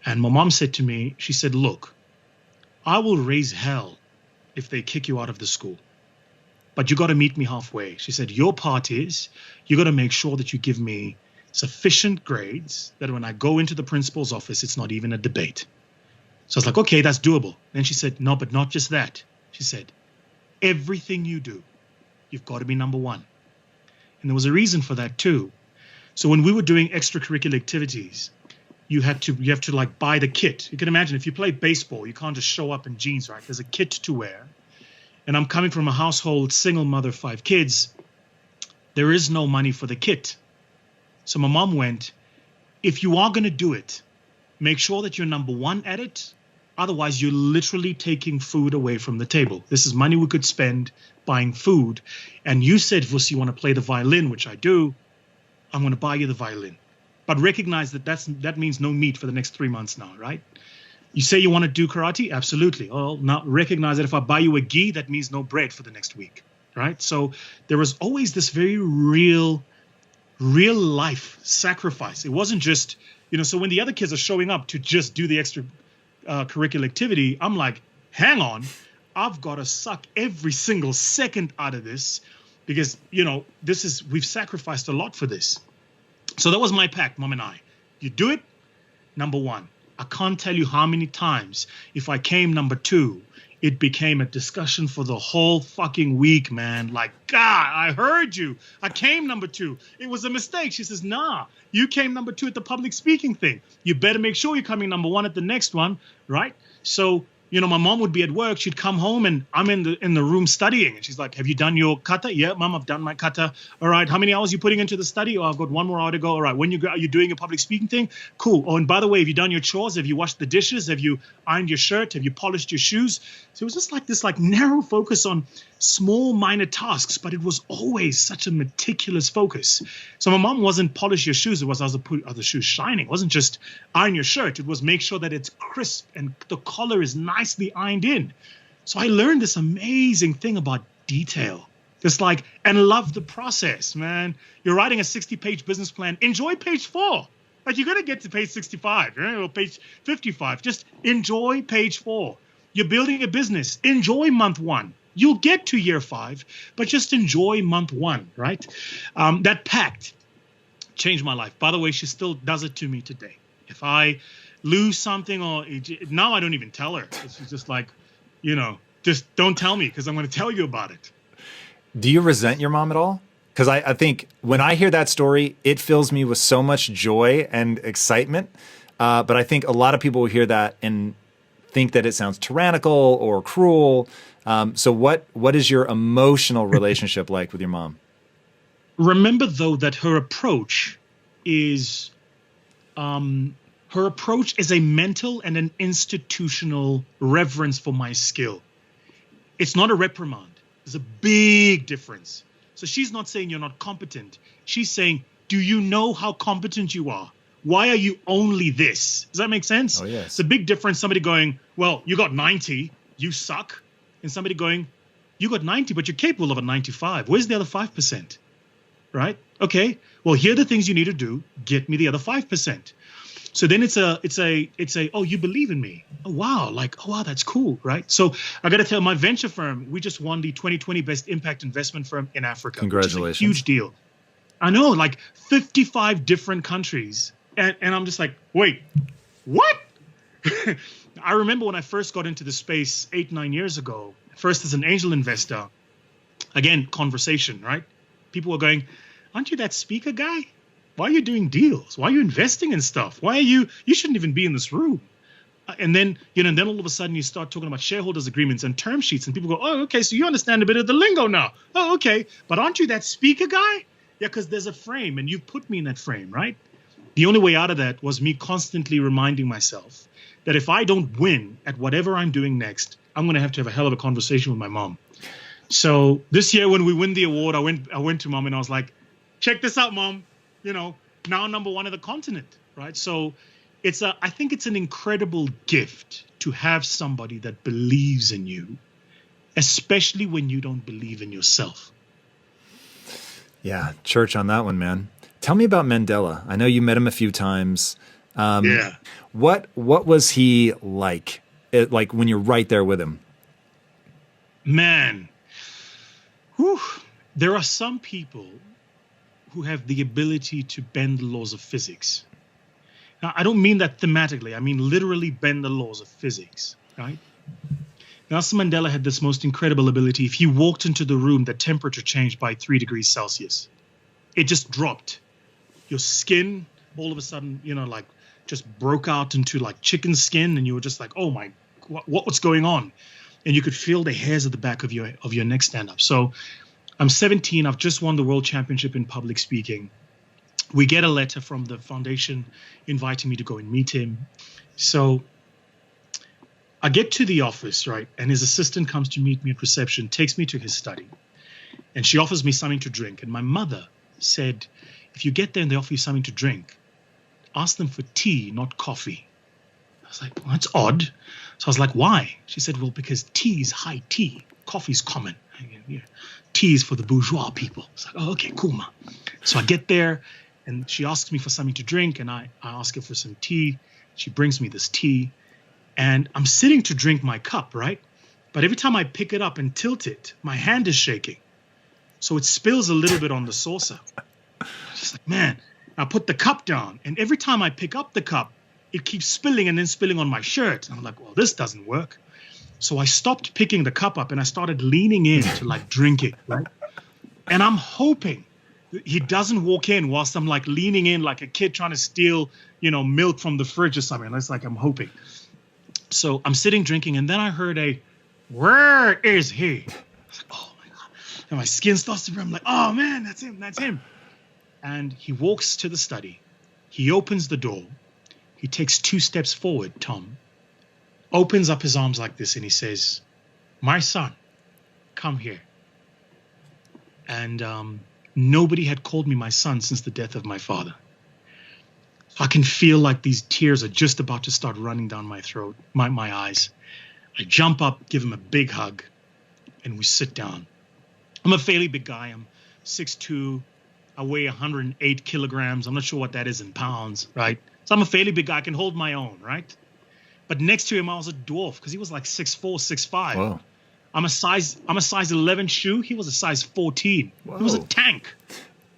And my mom said to me, she said, look, I will raise hell if they kick you out of the school. But you got to meet me halfway. She said, your part is you got to make sure that you give me sufficient grades that when I go into the principal's office, it's not even a debate. So I was like, okay, that's doable. Then she said, no, but not just that. She said, everything you do, you've got to be number 1. And there was a reason for that too. So when we were doing extracurricular activities, you have to like buy the kit. You can imagine if you play baseball, you can't just show up in jeans, right? There's a kit to wear. And I'm coming from a household, single mother, 5 kids. There is no money for the kit. So my mom went, if you are going to do it, make sure that you're number 1 at it. Otherwise, you're literally taking food away from the table. This is money we could spend buying food. And you said, Vusi, you want to play the violin, which I do. I'm going to buy you the violin. But recognize that means no meat for the next 3 months now, right? You say you want to do karate? Absolutely. Well, now recognize that if I buy you a gi, that means no bread for the next week, right? So there was always this very real life sacrifice. It wasn't just, so when the other kids are showing up to just do the extra curricular activity, I'm like, hang on, I've got to suck every single second out of this because, we've sacrificed a lot for this. So that was my pact, Mom and I. You do it, number 1. I can't tell you how many times if I came number 2, it became a discussion for the whole fucking week, man. Like, God, I heard you. I came number 2. It was a mistake. She says, nah, you came number 2 at the public speaking thing. You better make sure you're coming number 1 at the next one, right? So my mom would be at work. She'd come home and I'm in the room studying. And she's like, have you done your kata? Yeah, mom, I've done my kata. All right. How many hours are you putting into the study? Oh, I've got 1 more hour to go. All right. Are you doing your public speaking thing? Cool. Oh, and by the way, have you done your chores? Have you washed the dishes? Have you ironed your shirt? Have you polished your shoes? So it was just like this narrow focus on small minor tasks, but it was always such a meticulous focus. So my mom wasn't polish your shoes. It was are the shoes shining. It wasn't just iron your shirt. It was make sure that it's crisp and the collar is nicely ironed in. So I learned this amazing thing about detail. And love the process, man. You're writing a 60-page business plan. Enjoy page 4. Like, you're going to get to page 65, or page 55. Just enjoy page 4. You're building a business. Enjoy month 1. You'll get to year 5, but just enjoy month 1, right? That pact changed my life. By the way, she still does it to me today. If I lose something now I don't even tell her. She's just like, just don't tell me because I'm going to tell you about it. Do you resent your mom at all? Because I think when I hear that story, it fills me with so much joy and excitement. But I think a lot of people will hear that and think that it sounds tyrannical or cruel. So what is your emotional relationship like with your mom? Remember, though, that her approach is a mental and an institutional reverence for my skill. It's not a reprimand. There's a big difference. So she's not saying you're not competent. She's saying, do you know how competent you are? Why are you only this? Does that make sense? Oh, yes. It's a big difference. Somebody going, well, you got 90, you suck. And somebody going, you got 90, but you're capable of a 95. Where's the other 5%? Right? Okay. Well, here are the things you need to do. Get me the other 5%. So then it's a, oh, you believe in me. Oh, wow. That's cool. Right. So I got to tell my venture firm, we just won the 2020 Best Impact Investment Firm in Africa. Congratulations. Which is a huge deal. I know, 55 different countries. And I'm just like, wait, what? I remember when I first got into the space 8-9 years ago, first as an angel investor, again, conversation, right? People were going, aren't you that speaker guy? Why are you doing deals? Why are you investing in stuff? You shouldn't even be in this room. And then, then all of a sudden you start talking about shareholders agreements and term sheets and people go, oh, okay, so you understand a bit of the lingo now. Oh, okay. But aren't you that speaker guy? Yeah, because there's a frame and you put me in that frame, right? The only way out of that was me constantly reminding myself that if I don't win at whatever I'm doing next, I'm going to have a hell of a conversation with my mom. So this year when we win the award, I went to mom and I was like, check this out, mom. Now number 1 of the continent, right? So I think it's an incredible gift to have somebody that believes in you, especially when you don't believe in yourself. Yeah, church on that one, man. Tell me about Mandela. I know you met him a few times. Yeah. What was he like? Like when you're right there with him? Man, there are some people who have the ability to bend the laws of physics. Now, I don't mean that thematically. I mean literally bend the laws of physics, right? Nelson Mandela had this most incredible ability. If he walked into the room, the temperature changed by 3 degrees Celsius. It just dropped. Your skin, all of a sudden, just broke out into like chicken skin, and you were just like, oh my, what's going on? And you could feel the hairs at the back of your neck stand up. So I'm 17. I've just won the world championship in public speaking. We get a letter from the foundation inviting me to go and meet him. So I get to the office, right? And his assistant comes to meet me at reception, takes me to his study, and she offers me something to drink. And my mother said, if you get there and they offer you something to drink, ask them for tea, not coffee. I was like, well, that's odd. So I was like, why? She said, well, because tea is high tea. Coffee's common. Tea is for the bourgeois people. It's like, oh, okay, cool, ma. So I get there and she asks me for something to drink and I ask her for some tea. She brings me this tea and I'm sitting to drink my cup, right? But every time I pick it up and tilt it, my hand is shaking. So it spills a little bit on the saucer. I'm just like, man, I put the cup down and every time I pick up the cup, it keeps spilling and then spilling on my shirt. And I'm like, well, this doesn't work. So I stopped picking the cup up and I started leaning in to like drink it, right? And I'm hoping he doesn't walk in whilst I'm like leaning in like a kid trying to steal, milk from the fridge or something. That's like I'm hoping. So I'm sitting drinking, and then I heard a, "Where is he?" I was like, "Oh my God." And my skin starts to burn. I'm like, "Oh man, that's him, that's him." And he walks to the study. He opens the door. He takes 2 steps forward, Tom, opens up his arms like this, and he says, "My son, come here." And nobody had called me my son since the death of my father. I can feel like these tears are just about to start running down my throat, my eyes. I jump up, give him a big hug, and we sit down. I'm a fairly big guy. I'm 6'2". I weigh 108 kilograms. I'm not sure what that is in pounds, right? So I'm a fairly big guy. I can hold my own, right? But next to him, I was a dwarf because he was like 6'4", 6'5". Whoa. I'm a size 11 shoe. He was a size 14. Whoa. He was a tank.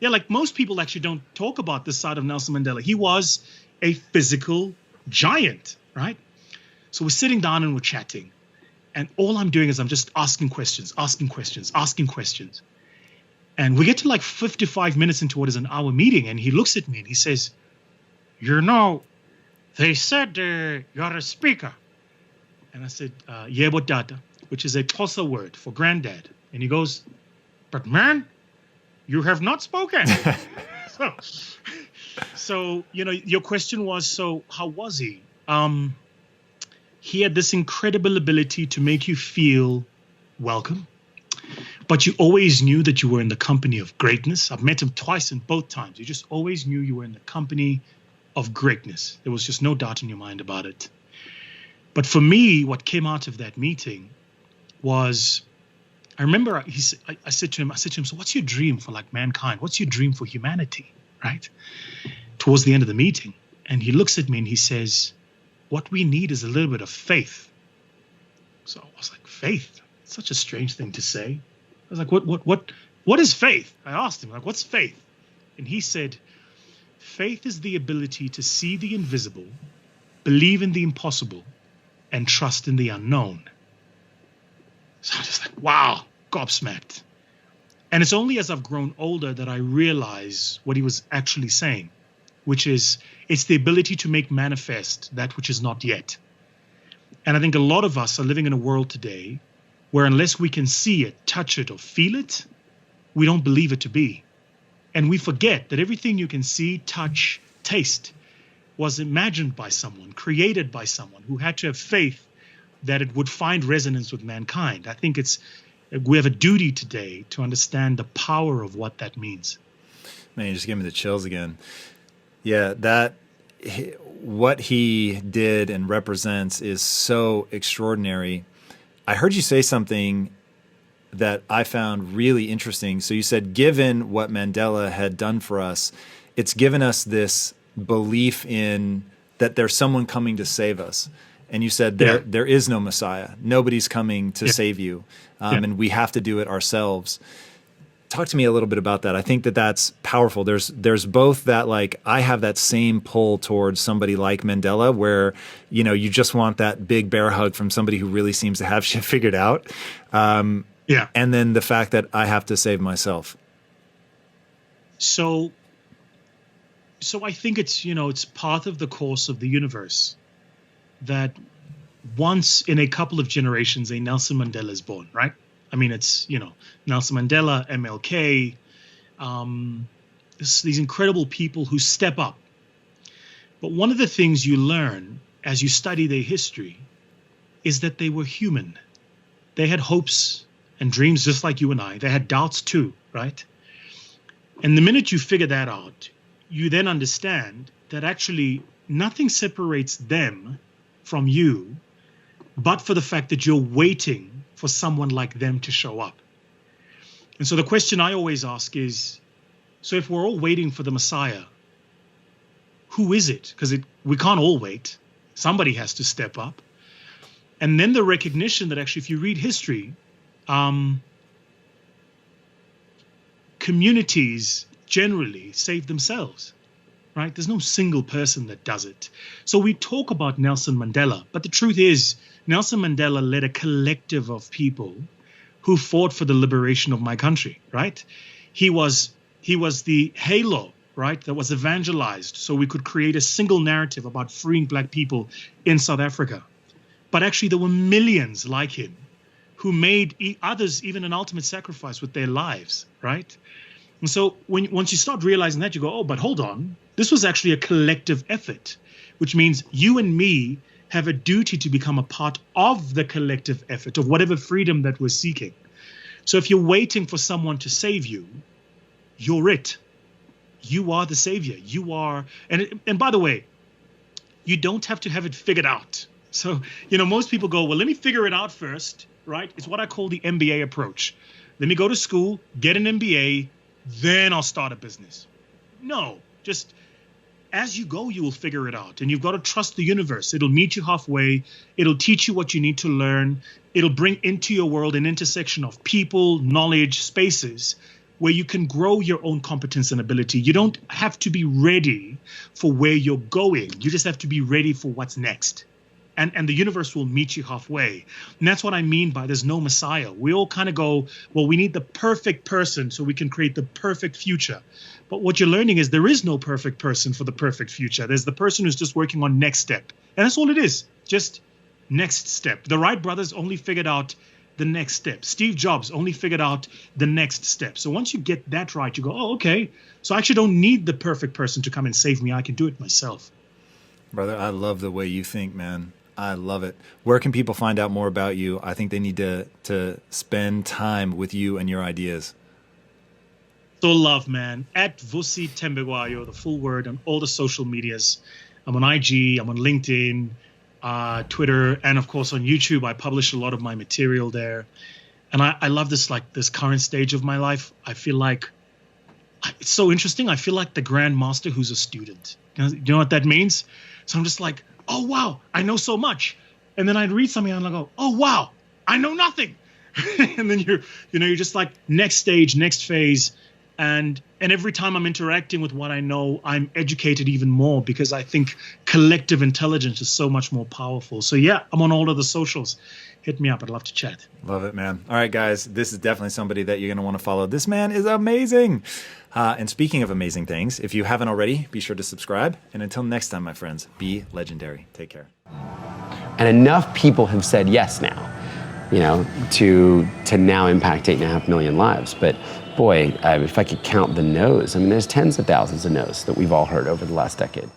Yeah, like most people actually don't talk about this side of Nelson Mandela. He was a physical giant, right? So we're sitting down and we're chatting. And all I'm doing is I'm just asking questions. And we get to like 55 minutes into what is an hour meeting. And he looks at me and he says, "You know, they said you're a speaker." And I said, "Yebo Tata," which is a Xhosa word for granddad. And he goes, "But man, you have not spoken." So, your question was, so how was he? He had this incredible ability to make you feel welcome, but you always knew that you were in the company of greatness. I've met him twice, and both times you just always knew you were in the company of greatness. There was just no doubt in your mind about it. But for me, what came out of that meeting was, I remember I said to him, "So what's your dream for like mankind? What's your dream for humanity?" Right? Towards the end of the meeting. And he looks at me and he says, "What we need is a little bit of faith." So I was like, "Faith? Such a strange thing to say." I was like, what is faith? I asked him, like, "What's faith?" And he said, "Faith is the ability to see the invisible, believe in the impossible, and trust in the unknown." So I'm just like, wow, gobsmacked. And it's only as I've grown older that I realize what he was actually saying, which is it's the ability to make manifest that which is not yet. And I think a lot of us are living in a world today where unless we can see it, touch it, or feel it, we don't believe it to be. And we forget that everything you can see, touch, taste was imagined by someone, created by someone who had to have faith that it would find resonance with mankind. I think we have a duty today to understand the power of what that means. Man, you just gave me the chills again. Yeah, what he did and represents is so extraordinary. I heard you say something that I found really interesting. So you said, given what Mandela had done for us, it's given us this belief in that there's someone coming to save us. And you said there is no Messiah. Nobody's coming to save you. And we have to do it ourselves. Talk to me a little bit about that. I think that that's powerful. There's both that, like, I have that same pull towards somebody like Mandela where, you just want that big bear hug from somebody who really seems to have shit figured out. And then the fact that I have to save myself. So I think it's part of the course of the universe that once in a couple of generations, a Nelson Mandela is born, right? I mean, it's, Nelson Mandela, MLK, these incredible people who step up. But one of the things you learn as you study their history is that they were human. They had hopes and dreams just like you and I. They had doubts too, right? And the minute you figure that out, you then understand that actually nothing separates them from you, but for the fact that you're waiting for someone like them to show up. And so the question I always ask is, so if we're all waiting for the Messiah, who is it? Because we can't all wait. Somebody has to step up. And then the recognition that actually, if you read history, communities generally save themselves. Right? There's no single person that does it. So we talk about Nelson Mandela, but the truth is Nelson Mandela led a collective of people who fought for the liberation of my country, right? He was the halo, right, that was evangelized so we could create a single narrative about freeing Black people in South Africa. But actually, there were millions like him who made others even an ultimate sacrifice with their lives, right? And so once you start realizing that, you go, oh, but hold on. This was actually a collective effort, which means you and me have a duty to become a part of the collective effort of whatever freedom that we're seeking. So if you're waiting for someone to save you, you're it. You are the savior. You are. And by the way, you don't have to have it figured out. So, most people go, well, let me figure it out first, right? It's what I call the MBA approach. Let me go to school, get an MBA, then I'll start a business. No, just as you go, you will figure it out. And you've got to trust the universe. It'll meet you halfway. It'll teach you what you need to learn. It'll bring into your world an intersection of people, knowledge, spaces where you can grow your own competence and ability. You don't have to be ready for where you're going. You just have to be ready for what's next. And the universe will meet you halfway. And that's what I mean by there's no Messiah. We all kind of go, well, we need the perfect person so we can create the perfect future. But what you're learning is there is no perfect person for the perfect future. There's the person who's just working on next step. And that's all it is, just next step. The Wright brothers only figured out the next step. Steve Jobs only figured out the next step. So once you get that right, you go, oh, okay. So I actually don't need the perfect person to come and save me. I can do it myself. Brother, I love the way you think, man. I love it. Where can people find out more about you? I think they need to spend time with you and your ideas. So love, man. At Vusi Thembekwayo, the full word, on all the social medias. I'm on IG, I'm on LinkedIn, Twitter, and of course on YouTube. I publish a lot of my material there. And I love this current stage of my life. I feel like it's so interesting. I feel like the grandmaster who's a student. You know what that means? So I'm just like, oh, wow, I know so much. And then I'd read something and I go, oh, wow, I know nothing. And then you're just like next stage, next phase. And every time I'm interacting with what I know, I'm educated even more because I think collective intelligence is so much more powerful. So yeah, I'm on all of the socials. Hit me up. I'd love to chat. Love it, man. All right, guys, this is definitely somebody that you're going to want to follow. This man is amazing. And speaking of amazing things, if you haven't already, be sure to subscribe. And until next time, my friends, be legendary. Take care. And enough people have said yes now, to now impact 8.5 million lives. But boy, if I could count the no's, there's tens of thousands of no's that we've all heard over the last decade.